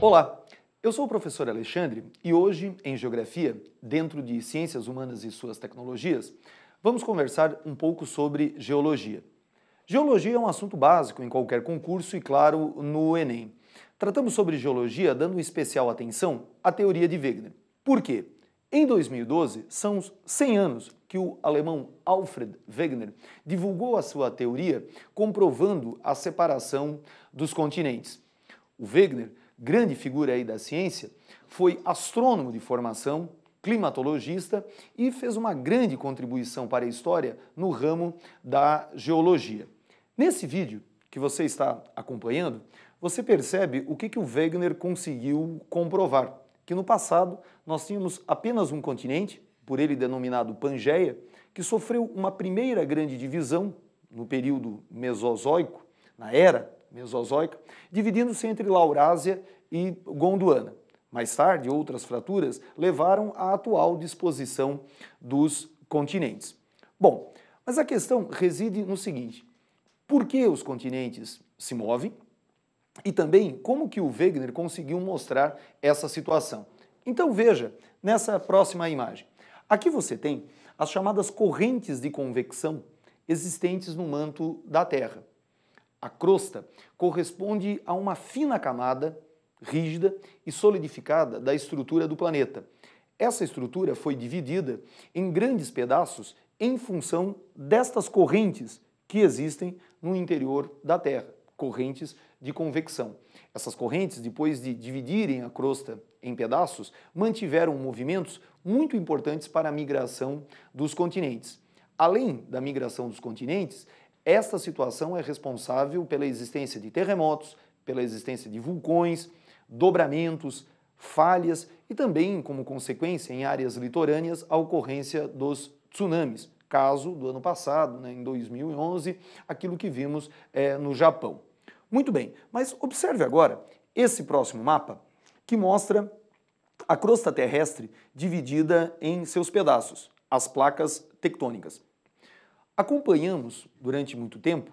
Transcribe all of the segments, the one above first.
Olá, eu sou o professor Alexandre e hoje, em Geografia, dentro de Ciências Humanas e suas tecnologias, vamos conversar um pouco sobre geologia. Geologia é um assunto básico em qualquer concurso e, claro, no Enem. Tratamos sobre geologia dando especial atenção à teoria de Wegener. Por quê? Em 2012, são 100 anos que o alemão Alfred Wegener divulgou a sua teoria comprovando a separação dos continentes. O Wegener, grande figura aí da ciência, foi astrônomo de formação, climatologista e fez uma grande contribuição para a história no ramo da geologia. Nesse vídeo que você está acompanhando, você percebe o que o Wegener conseguiu comprovar. Que no passado nós tínhamos apenas um continente, por ele denominado Pangeia, que sofreu uma primeira grande divisão no período Mesozoico, na era Mesozoica, dividindo-se entre Laurásia e Gondwana. Mais tarde, outras fraturas levaram à atual disposição dos continentes. Bom, mas a questão reside no seguinte: por que os continentes se movem? E também como que o Wegener conseguiu mostrar essa situação. Então veja nessa próxima imagem. Aqui você tem as chamadas correntes de convecção existentes no manto da Terra. A crosta corresponde a uma fina camada rígida e solidificada da estrutura do planeta. Essa estrutura foi dividida em grandes pedaços em função destas correntes que existem no interior da Terra, correntes de convecção. Essas correntes, depois de dividirem a crosta em pedaços, mantiveram movimentos muito importantes para a migração dos continentes. Além da migração dos continentes, esta situação é responsável pela existência de terremotos, pela existência de vulcões, dobramentos, falhas e também, como consequência, em áreas litorâneas, a ocorrência dos tsunamis. Caso do ano passado, em 2011, aquilo que vimos no Japão. Muito bem, mas observe agora esse próximo mapa que mostra a crosta terrestre dividida em seus pedaços, as placas tectônicas. Acompanhamos, durante muito tempo,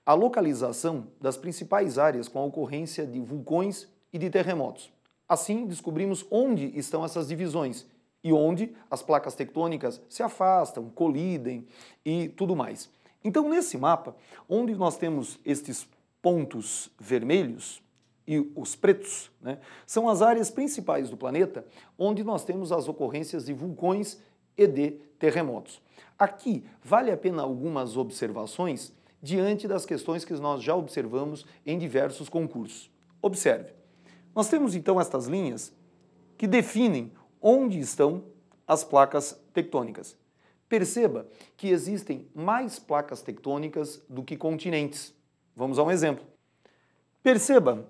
a localização das principais áreas com a ocorrência de vulcões e de terremotos. Assim, descobrimos onde estão essas divisões e onde as placas tectônicas se afastam, colidem e tudo mais. Então, nesse mapa, onde nós temos estes pontos vermelhos e os pretos, são as áreas principais do planeta onde nós temos as ocorrências de vulcões e de terremotos. Aqui vale a pena algumas observações diante das questões que nós já observamos em diversos concursos. Observe, nós temos então estas linhas que definem onde estão as placas tectônicas. Perceba que existem mais placas tectônicas do que continentes. Vamos a um exemplo. Perceba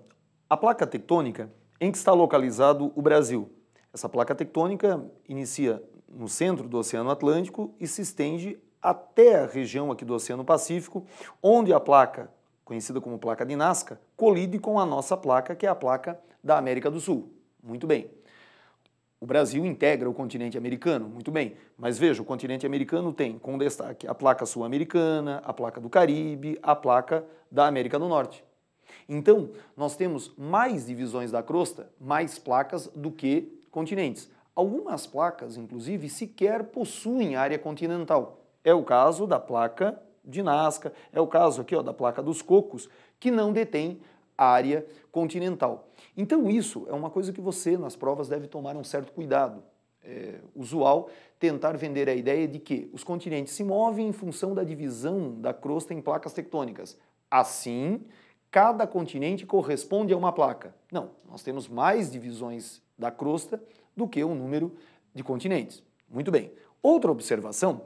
a placa tectônica em que está localizado o Brasil. Essa placa tectônica inicia no centro do Oceano Atlântico e se estende até a região aqui do Oceano Pacífico, onde a placa, conhecida como placa de Nazca, colide com a nossa placa, que é a placa da América do Sul. Muito bem. O Brasil integra o continente americano, muito bem, mas veja, o continente americano tem, com destaque, a placa sul-americana, a placa do Caribe, a placa da América do Norte. Então, nós temos mais divisões da crosta, mais placas do que continentes. Algumas placas, inclusive, sequer possuem área continental. É o caso da placa de Nazca, é o caso aqui da placa dos Cocos, que não detém área continental. Então isso é uma coisa que você, nas provas, deve tomar um certo cuidado. É usual tentar vender a ideia de que os continentes se movem em função da divisão da crosta em placas tectônicas. Assim, cada continente corresponde a uma placa. Não, nós temos mais divisões da crosta do que o número de continentes. Muito bem. Outra observação,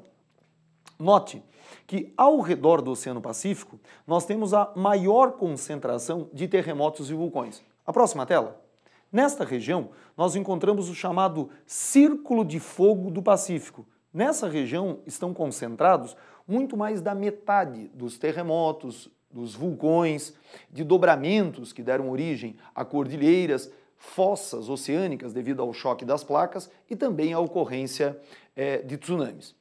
note que ao redor do Oceano Pacífico nós temos a maior concentração de terremotos e vulcões. A próxima tela. Nesta região nós encontramos o chamado Círculo de Fogo do Pacífico. Nessa região estão concentrados muito mais da metade dos terremotos, dos vulcões, de dobramentos que deram origem a cordilheiras, fossas oceânicas devido ao choque das placas e também à ocorrência de tsunamis.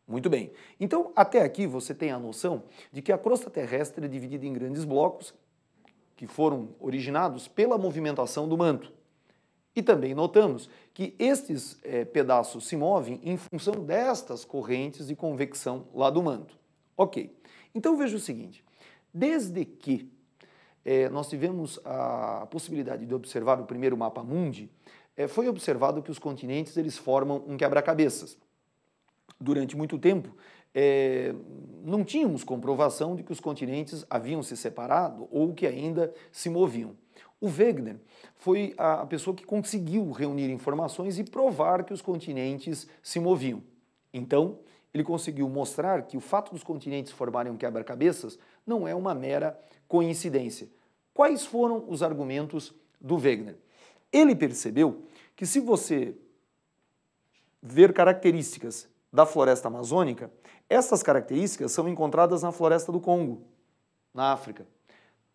Muito bem. Então, até aqui você tem a noção de que a crosta terrestre é dividida em grandes blocos que foram originados pela movimentação do manto. E também notamos que estes pedaços se movem em função destas correntes de convecção lá do manto. Ok, então veja o seguinte, desde que nós tivemos a possibilidade de observar o primeiro mapa mundi, foi observado que os continentes eles formam um quebra-cabeças. Durante muito tempo, não tínhamos comprovação de que os continentes haviam se separado ou que ainda se moviam. O Wegener foi a pessoa que conseguiu reunir informações e provar que os continentes se moviam. Então, ele conseguiu mostrar que o fato dos continentes formarem um quebra-cabeças não é uma mera coincidência. Quais foram os argumentos do Wegener? Ele percebeu que se você ver características da floresta amazônica, essas características são encontradas na floresta do Congo, na África.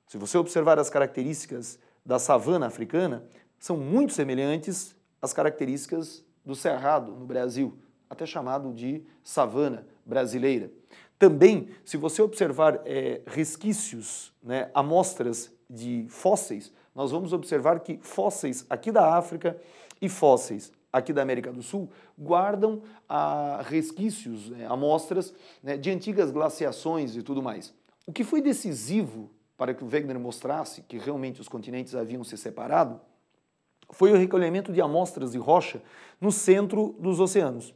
Se você observar as características da savana africana, são muito semelhantes às características do cerrado no Brasil, até chamado de savana brasileira. Também, se você observar resquícios, amostras de fósseis, nós vamos observar que fósseis aqui da África e fósseis aqui da América do Sul guardam resquícios, amostras de antigas glaciações e tudo mais. O que foi decisivo para que o Wegener mostrasse que realmente os continentes haviam se separado foi o recolhimento de amostras de rocha no centro dos oceanos.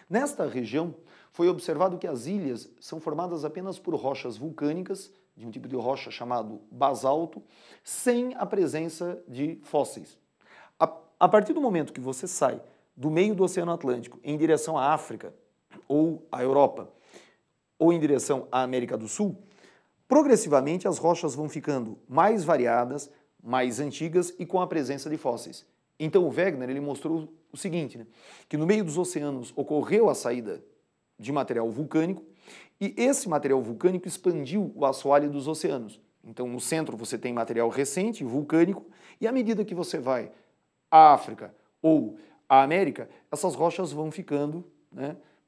Nesta região, foi observado que as ilhas são formadas apenas por rochas vulcânicas, de um tipo de rocha chamado basalto, sem a presença de fósseis. A partir do momento que você sai do meio do Oceano Atlântico em direção à África, ou à Europa, ou em direção à América do Sul, progressivamente as rochas vão ficando mais variadas, mais antigas e com a presença de fósseis. Então o Wegener ele mostrou o seguinte, que no meio dos oceanos ocorreu a saída de material vulcânico e esse material vulcânico expandiu o assoalho dos oceanos. Então no centro você tem material recente, vulcânico, e à medida que você vai à África ou à América, essas rochas vão ficando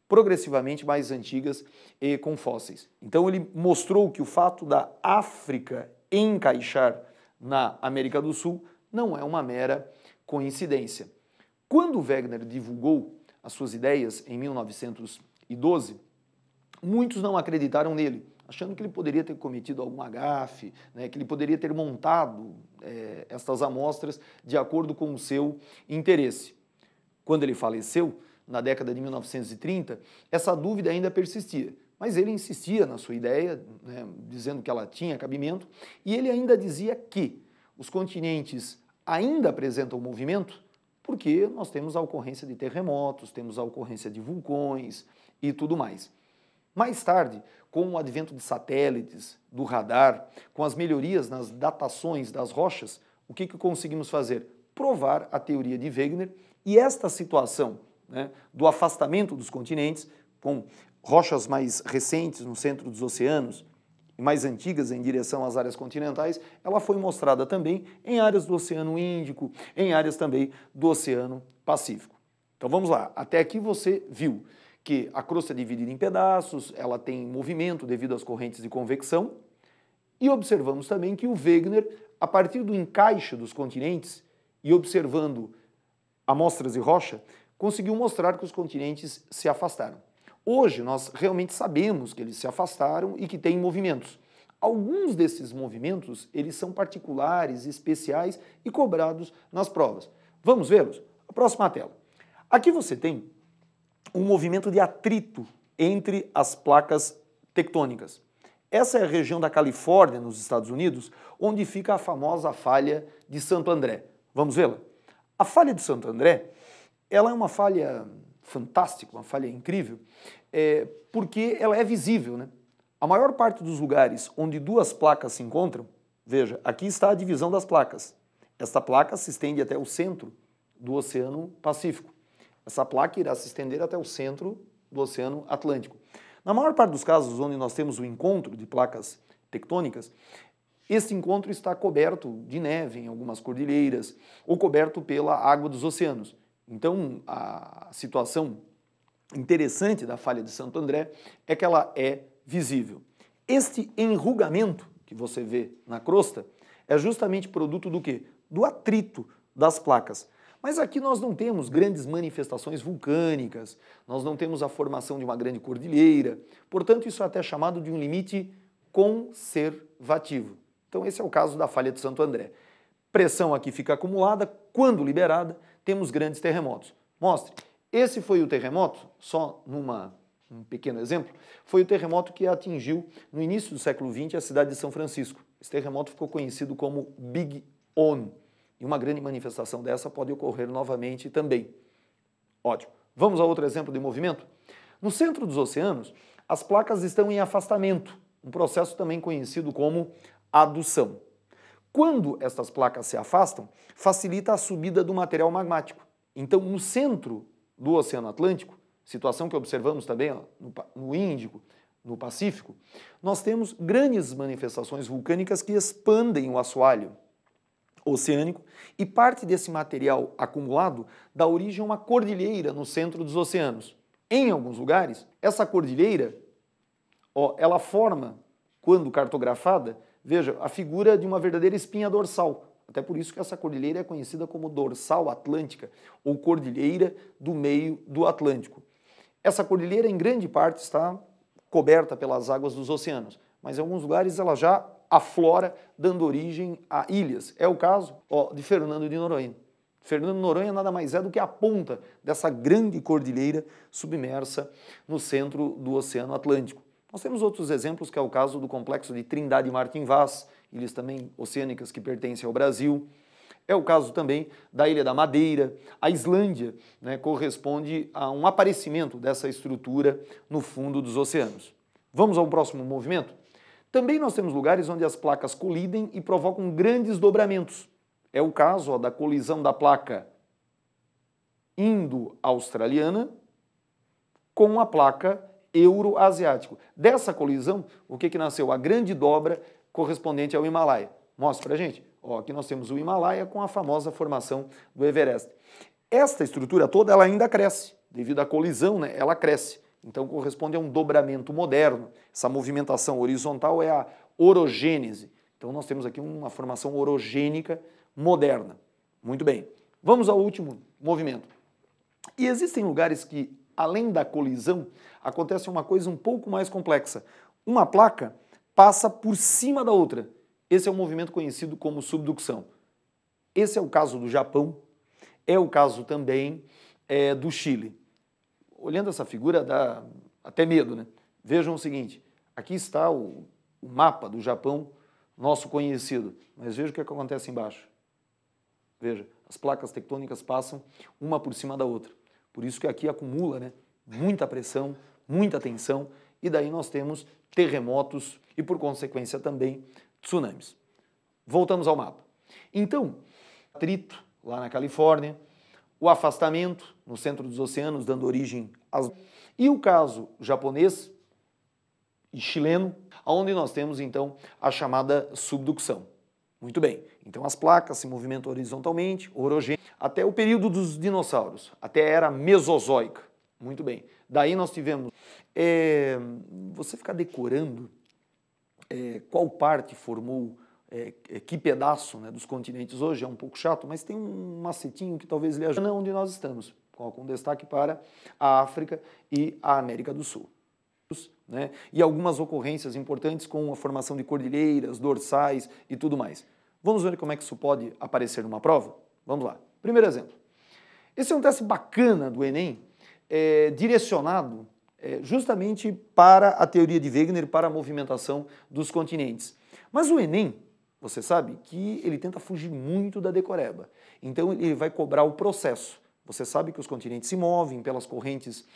progressivamente mais antigas e com fósseis. Então ele mostrou que o fato da África encaixar na América do Sul não é uma mera coincidência. Quando Wegener divulgou as suas ideias em 1912, muitos não acreditaram nele, achando que ele poderia ter cometido algum agafe, que ele poderia ter montado estas amostras de acordo com o seu interesse. Quando ele faleceu, na década de 1930, essa dúvida ainda persistia, mas ele insistia na sua ideia, dizendo que ela tinha cabimento, e ele ainda dizia que os continentes ainda apresentam movimento porque nós temos a ocorrência de terremotos, temos a ocorrência de vulcões e tudo mais. Mais tarde, com o advento de satélites, do radar, com as melhorias nas datações das rochas, o que conseguimos fazer? Provar a teoria de Wegener e esta situação do afastamento dos continentes, com rochas mais recentes no centro dos oceanos e mais antigas em direção às áreas continentais, ela foi mostrada também em áreas do Oceano Índico, em áreas também do Oceano Pacífico. Então vamos lá, até aqui você viu que a crosta é dividida em pedaços, ela tem movimento devido às correntes de convecção, e observamos também que o Wegener, a partir do encaixe dos continentes e observando amostras de rocha, conseguiu mostrar que os continentes se afastaram. Hoje nós realmente sabemos que eles se afastaram e que têm movimentos. Alguns desses movimentos, eles são particulares, especiais e cobrados nas provas. Vamos vê-los? A próxima tela. Aqui você tem um movimento de atrito entre as placas tectônicas. Essa é a região da Califórnia, nos Estados Unidos, onde fica a famosa falha de Santo André. Vamos vê-la? A falha de Santo André, ela é uma falha fantástica, uma falha incrível, porque ela é visível, A maior parte dos lugares onde duas placas se encontram, veja, aqui está a divisão das placas. Esta placa se estende até o centro do Oceano Pacífico. Essa placa irá se estender até o centro do Oceano Atlântico. Na maior parte dos casos onde nós temos o encontro de placas tectônicas, esse encontro está coberto de neve em algumas cordilheiras ou coberto pela água dos oceanos. Então, a situação interessante da falha de Santo André é que ela é visível. Este enrugamento que você vê na crosta é justamente produto do quê? Do atrito das placas. Mas aqui nós não temos grandes manifestações vulcânicas, nós não temos a formação de uma grande cordilheira, portanto isso é até chamado de um limite conservativo. Então esse é o caso da falha de Santo André. Pressão aqui fica acumulada, quando liberada, temos grandes terremotos. Mostre, esse foi o terremoto, só um pequeno exemplo, foi o terremoto que atingiu no início do século XX a cidade de São Francisco. Esse terremoto ficou conhecido como Big On. E uma grande manifestação dessa pode ocorrer novamente também. Ótimo. Vamos a outro exemplo de movimento? No centro dos oceanos, as placas estão em afastamento, um processo também conhecido como adução. Quando estas placas se afastam, facilita a subida do material magmático. Então, no centro do Oceano Atlântico, situação que observamos também no Índico, no Pacífico, nós temos grandes manifestações vulcânicas que expandem o assoalho oceânico e parte desse material acumulado dá origem a uma cordilheira no centro dos oceanos. Em alguns lugares, essa cordilheira, ela forma, quando cartografada, veja, a figura de uma verdadeira espinha dorsal. Até por isso que essa cordilheira é conhecida como dorsal atlântica, ou cordilheira do meio do Atlântico. Essa cordilheira, em grande parte, está coberta pelas águas dos oceanos, mas em alguns lugares ela já aflora, dando origem a ilhas. É o caso de Fernando de Noronha. Fernando de Noronha nada mais é do que a ponta dessa grande cordilheira submersa no centro do Oceano Atlântico. Nós temos outros exemplos, que é o caso do complexo de Trindade e Martin Vaz, ilhas também oceânicas que pertencem ao Brasil. É o caso também da Ilha da Madeira. A Islândia, né, corresponde a um aparecimento dessa estrutura no fundo dos oceanos. Vamos ao próximo movimento? Também nós temos lugares onde as placas colidem e provocam grandes dobramentos. É o caso da colisão da placa indo-australiana com a placa euro-asiático. Dessa colisão, o que nasceu? A grande dobra correspondente ao Himalaia. Mostra pra gente. Aqui nós temos o Himalaia com a famosa formação do Everest. Esta estrutura toda ela ainda cresce. Devido à colisão, né, ela cresce. Então corresponde a um dobramento moderno. Essa movimentação horizontal é a orogênese. Então nós temos aqui uma formação orogênica moderna. Muito bem. Vamos ao último movimento. E existem lugares que, além da colisão, acontece uma coisa um pouco mais complexa. Uma placa passa por cima da outra. Esse é um movimento conhecido como subducção. Esse é o caso do Japão, é o caso também do Chile. Olhando essa figura dá até medo, né? Vejam o seguinte, aqui está o mapa do Japão, nosso conhecido, mas veja o que acontece embaixo. Veja, as placas tectônicas passam uma por cima da outra. Por isso que aqui acumula, né, muita pressão, muita tensão, e daí nós temos terremotos e, por consequência, também tsunamis. Voltamos ao mapa. Então, atrito lá na Califórnia, o afastamento no centro dos oceanos, dando origem às... E o caso japonês e chileno, onde nós temos, então, a chamada subducção. Muito bem. Então, as placas se movimentam horizontalmente, orogênicamente, até o período dos dinossauros, até a era mesozoica. Muito bem. Daí nós tivemos... você ficar decorando qual parte formou que pedaço, né, dos continentes hoje é um pouco chato, mas tem um macetinho que talvez lhe ajude onde nós estamos, com destaque para a África e a América do Sul. Né, e algumas ocorrências importantes com a formação de cordilheiras, dorsais e tudo mais. Vamos ver como é que isso pode aparecer numa prova? Vamos lá. Primeiro exemplo. Esse é um teste bacana do Enem, direcionado justamente para a teoria de Wegener, para a movimentação dos continentes. Mas o Enem, você sabe que ele tenta fugir muito da decoreba. Então ele vai cobrar o processo. Você sabe que os continentes se movem pelas correntes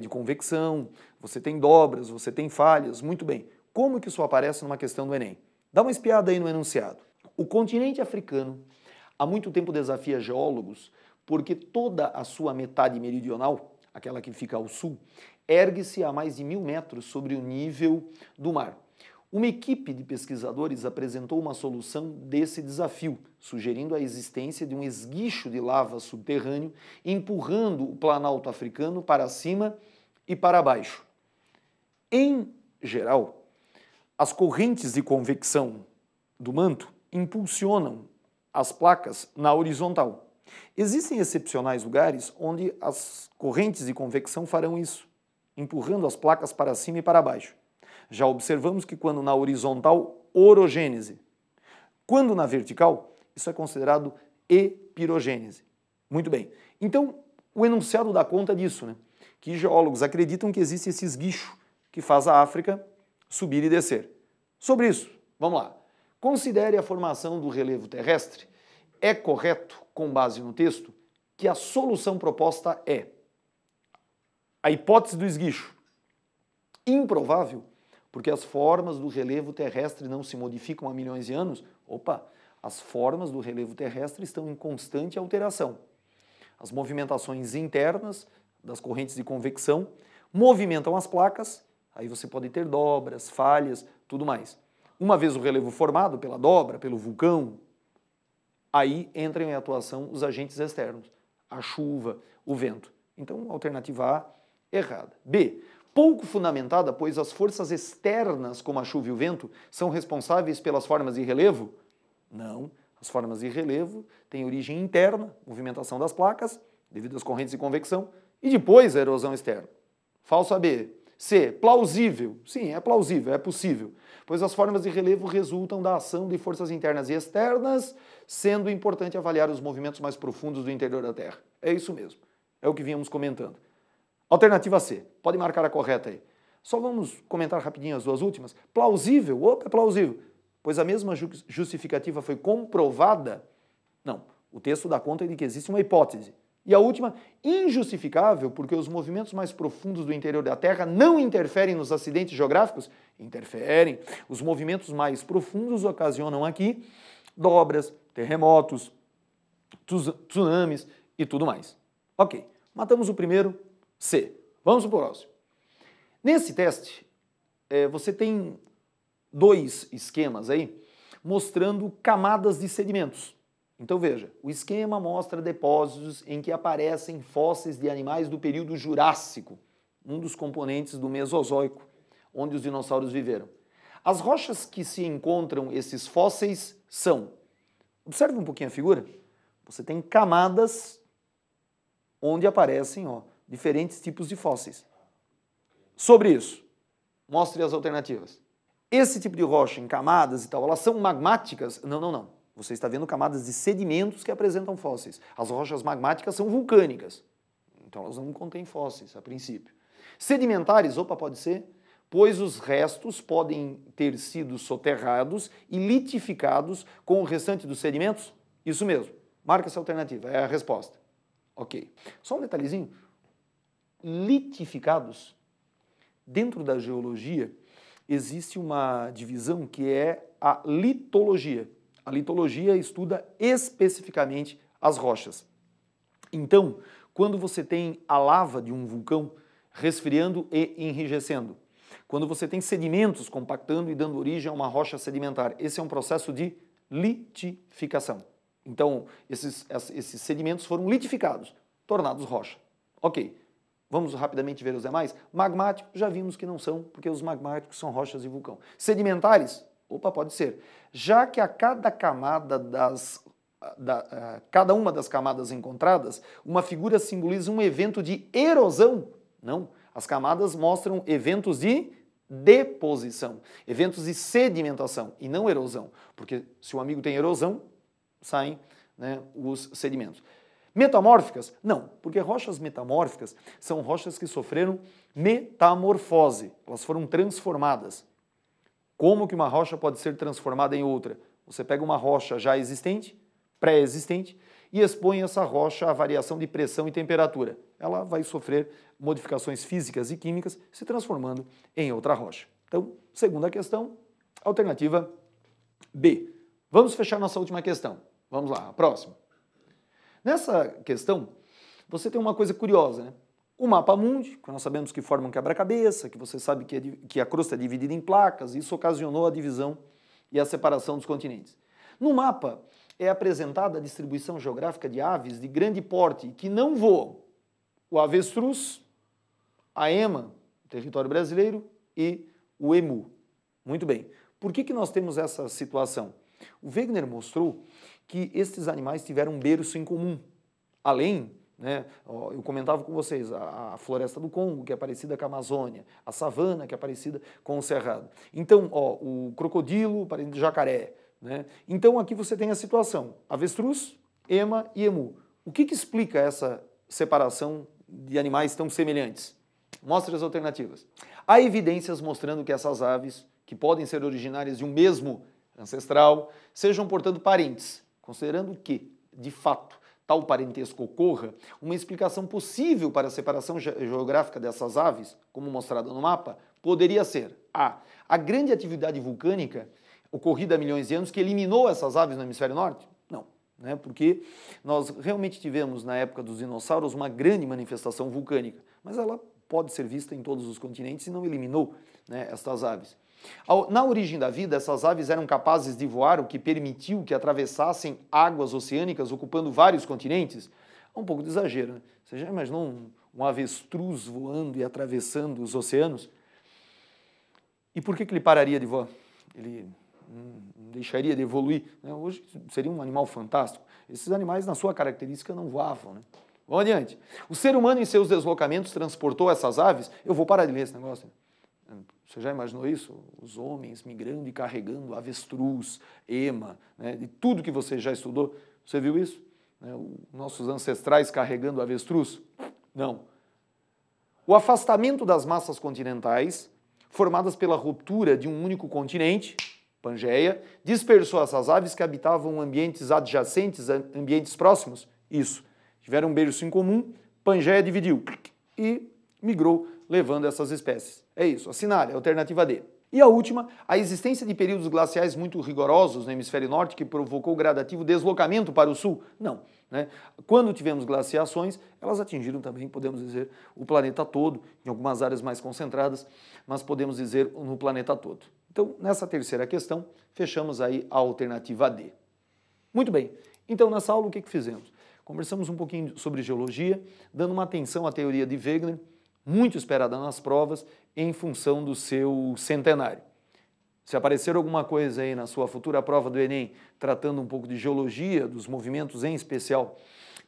de convecção, você tem dobras, você tem falhas, muito bem. Como que isso aparece numa questão do Enem? Dá uma espiada aí no enunciado. O continente africano há muito tempo desafia geólogos porque toda a sua metade meridional, aquela que fica ao sul, ergue-se a mais de 1000 metros sobre o nível do mar. Uma equipe de pesquisadores apresentou uma solução desse desafio, sugerindo a existência de um esguicho de lava subterrâneo empurrando o planalto africano para cima e para baixo. Em geral, as correntes de convecção do manto impulsionam as placas na horizontal. Existem excepcionais lugares onde as correntes de convecção farão isso, empurrando as placas para cima e para baixo. Já observamos que quando na horizontal, orogênese. Quando na vertical, isso é considerado epirogênese. Muito bem. Então, o enunciado dá conta disso, né? Que geólogos acreditam que existe esse esguicho que faz a África subir e descer. Sobre isso, vamos lá. Considere a formação do relevo terrestre. É correto, com base no texto, que a solução proposta é a hipótese do esguicho. Improvável, porque as formas do relevo terrestre não se modificam há milhões de anos. Opa, as formas do relevo terrestre estão em constante alteração. As movimentações internas das correntes de convecção movimentam as placas, aí você pode ter dobras, falhas, tudo mais. Uma vez o relevo formado pela dobra, pelo vulcão, aí entram em atuação os agentes externos, a chuva, o vento. Então, alternativa A, errada. B, pouco fundamentada, pois as forças externas, como a chuva e o vento, são responsáveis pelas formas de relevo? Não. As formas de relevo têm origem interna, movimentação das placas, devido às correntes de convecção, e depois a erosão externa. Falso B. C. Plausível. Sim, é plausível, é possível, pois as formas de relevo resultam da ação de forças internas e externas, sendo importante avaliar os movimentos mais profundos do interior da Terra. É isso mesmo. É o que vínhamos comentando. Alternativa C. Pode marcar a correta aí. Só vamos comentar rapidinho as duas últimas. Plausível? Opa, é plausível. Pois a mesma justificativa foi comprovada? Não. O texto dá conta de que existe uma hipótese. E a última, injustificável, porque os movimentos mais profundos do interior da Terra não interferem nos acidentes geográficos? Interferem. Os movimentos mais profundos ocasionam aqui dobras, terremotos, tsunamis e tudo mais. Ok, matamos o primeiro, C. Vamos para o próximo. Nesse teste, você tem dois esquemas aí mostrando camadas de sedimentos. Então veja, o esquema mostra depósitos em que aparecem fósseis de animais do período Jurássico, um dos componentes do Mesozoico, onde os dinossauros viveram. As rochas que se encontram esses fósseis são, observe um pouquinho a figura, você tem camadas onde aparecem diferentes tipos de fósseis. Sobre isso, mostre as alternativas. Esse tipo de rocha em camadas e tal, elas são magmáticas? Não. Você está vendo camadas de sedimentos que apresentam fósseis. As rochas magmáticas são vulcânicas, então elas não contêm fósseis a princípio. Sedimentares, pode ser, pois os restos podem ter sido soterrados e litificados com o restante dos sedimentos? Isso mesmo, marca essa alternativa, é a resposta. Ok. Só um detalhezinho, litificados, dentro da geologia, existe uma divisão que é a litologia. A litologia estuda especificamente as rochas. Então, quando você tem a lava de um vulcão resfriando e enrijecendo, quando você tem sedimentos compactando e dando origem a uma rocha sedimentar, esse é um processo de litificação. Então, esses sedimentos foram litificados, tornados rocha. Ok. Vamos rapidamente ver os demais? Magmáticos, já vimos que não são, porque os magmáticos são rochas de vulcão. Sedimentares? Pode ser. Já que a cada camada cada uma das camadas encontradas, uma figura simboliza um evento de erosão? Não. As camadas mostram eventos de deposição, eventos de sedimentação e não erosão, porque se o amigo tem erosão, saem os sedimentos. Metamórficas? Não, porque rochas metamórficas são rochas que sofreram metamorfose, elas foram transformadas. Como que uma rocha pode ser transformada em outra? Você pega uma rocha já existente, pré-existente, e expõe essa rocha à variação de pressão e temperatura. Ela vai sofrer modificações físicas e químicas, se transformando em outra rocha. Então, segunda questão, alternativa B. Vamos fechar nossa última questão. Vamos lá, a próxima. Nessa questão, você tem uma coisa curiosa, né? O mapa mundi, que nós sabemos que forma um quebra-cabeça, que você sabe que a crosta é dividida em placas, isso ocasionou a divisão e a separação dos continentes. No mapa é apresentada a distribuição geográfica de aves de grande porte que não voam. O avestruz, a ema, território brasileiro, e o emu. Muito bem. Por que nós temos essa situação? O Wegener mostrou que estes animais tiveram um berço em comum, além, né, eu comentava com vocês, a floresta do Congo, que é parecida com a Amazônia, a savana, que é parecida com o Cerrado. Então, o crocodilo, parecido com o jacaré, né? Então, aqui você tem a situação, avestruz, ema e emu. O que explica essa separação de animais tão semelhantes? Mostre as alternativas. Há evidências mostrando que essas aves, que podem ser originárias de um mesmo ancestral, sejam, portanto, parentes, considerando que, de fato, tal parentesco ocorra, uma explicação possível para a separação geográfica dessas aves, como mostrado no mapa, poderia ser a grande atividade vulcânica ocorrida há milhões de anos que eliminou essas aves no hemisfério norte? Não, né? Porque nós realmente tivemos, na época dos dinossauros, uma grande manifestação vulcânica, mas ela pode ser vista em todos os continentes e não eliminou, né, estas aves. Na origem da vida, essas aves eram capazes de voar, o que permitiu que atravessassem águas oceânicas ocupando vários continentes? É um pouco de exagero, né? Você já imaginou um avestruz voando e atravessando os oceanos? E por que ele pararia de voar? Ele não deixaria de evoluir, né? Hoje seria um animal fantástico. Esses animais, na sua característica, não voavam, né? Vamos adiante. O ser humano, em seus deslocamentos, transportou essas aves. Eu vou parar de ler esse negócio. Você já imaginou isso? Os homens migrando e carregando avestruz, ema, né? De tudo que você já estudou. Você viu isso? Nossos ancestrais carregando avestruz? Não. O afastamento das massas continentais, formadas pela ruptura de um único continente, Pangeia, dispersou essas aves que habitavam ambientes adjacentes, ambientes próximos? Isso. Tiveram um berço em comum, Pangeia dividiu e migrou, levando essas espécies. É isso, assinale, alternativa D. E a última, a existência de períodos glaciais muito rigorosos no hemisfério norte que provocou gradativo deslocamento para o sul? Não, né? Quando tivemos glaciações, elas atingiram também, podemos dizer, o planeta todo, em algumas áreas mais concentradas, mas podemos dizer no planeta todo. Então, nessa terceira questão, fechamos aí a alternativa D. Muito bem, então nessa aula o que fizemos? Conversamos um pouquinho sobre geologia, dando uma atenção à teoria de Wegener, muito esperada nas provas, em função do seu centenário. Se aparecer alguma coisa aí na sua futura prova do Enem, tratando um pouco de geologia, dos movimentos em especial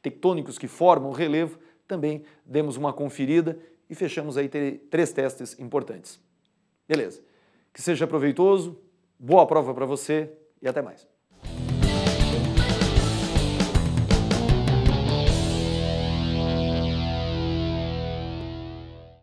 tectônicos que formam o relevo, também demos uma conferida e fechamos aí 3 testes importantes. Beleza. Que seja proveitoso, boa prova para você e até mais.